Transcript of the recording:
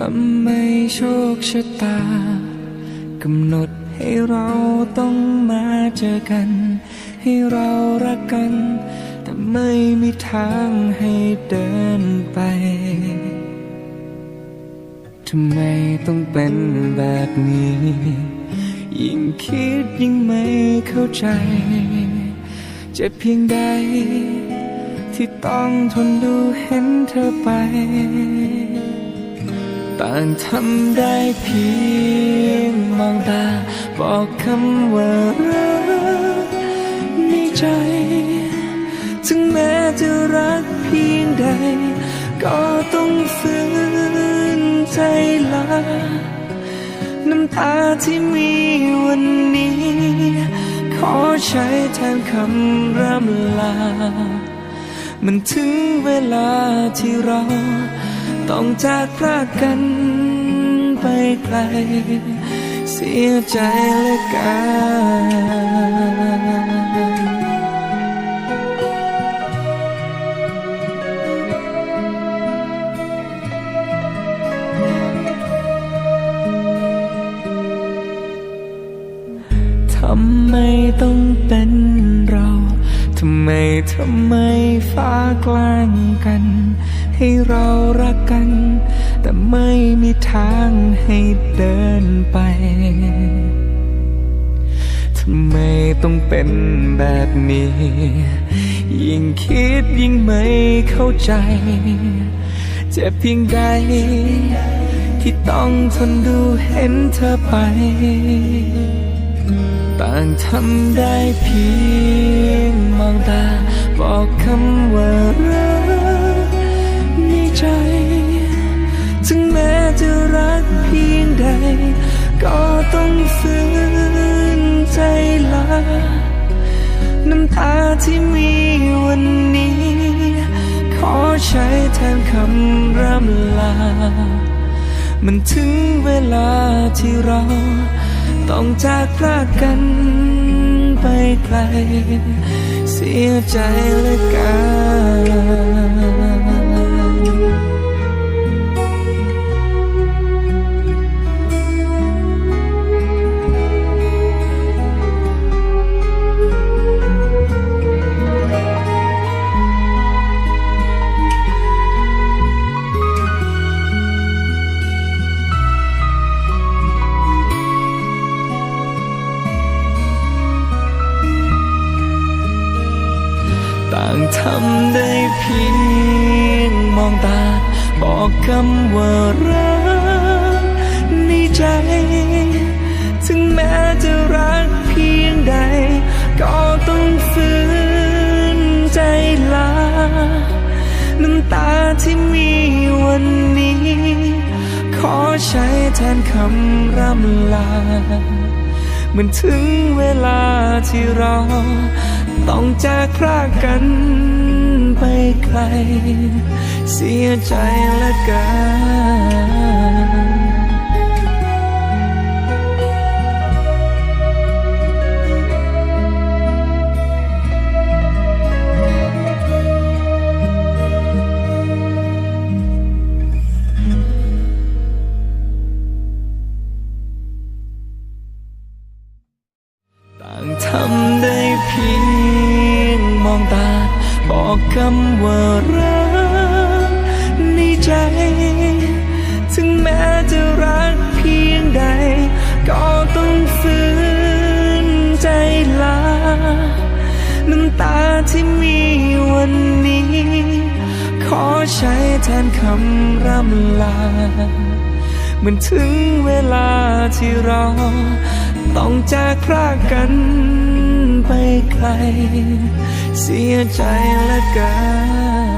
ำไมโชคชะตากำหนดให้เราต้องมาเจอกันให้เรารักกันแต่ไม่มีทางให้เดินไปทำไมต้องเป็นแบบนี้ยิ่งคิดยิ่งไม่เข้าใจเจ็บเพียงใดที่ต้องทนดูเห็นเธอไปต่างทำได้เพียงมองตาบอกคำว่ารักในใจถึงแม้จะรักเพียงใดก็ต้องฝืนใจลาน้ำตาที่มีวันนี้ขอใช้แทนคำร่ำลามันถึงเวลาที่เราต้องจากพรากกันไปไกลเสียใจเหลือเกินทำไมต้องเป็นเราทำไมฟ้ากลางกันให้เรารักกันแต่ไม่มีทางให้เดินไปทำไมต้องเป็นแบบนี้ยิ่งคิดยิ่งไม่เข้าใจเจ็บเพียงใดที่ต้องทนดูเห็นเธอไปต่างทำได้เพียงมองตาบอกคำว่ารักในใจถึงแม้จะรักเพียงใดก็ต้องฝืนใจลาน้ำตาที่มีวันนี้ขอใช้แทนคำร่ำลามันถึงเวลาที่เราต้องจากพรากกันไปไกลเสียใจเหลือเกิต่างทำได้เพียงมองตาบอกคำว่ารักในใจถึงแม้จะรักเพียงใดก็ต้องฝืนใจลาน้ำตาที่มีวันนี้ขอใช้แทนคำร่ำลามันถึงเวลาที่เราต้องจากพรากกันไปไกลเสียใจเหลือเกินต่างทำได้เพียงมองตาบอกคำว่ารักในใจถึงแม้จะรักเพียงใดก็ต้องฝืนใจลาน้ำตาที่มีวันนี้ขอใช้แทนคำร่ำลามันถึงเวลาที่เราต้องจากพรากกันไปไกลเสียใจเหลือเกิน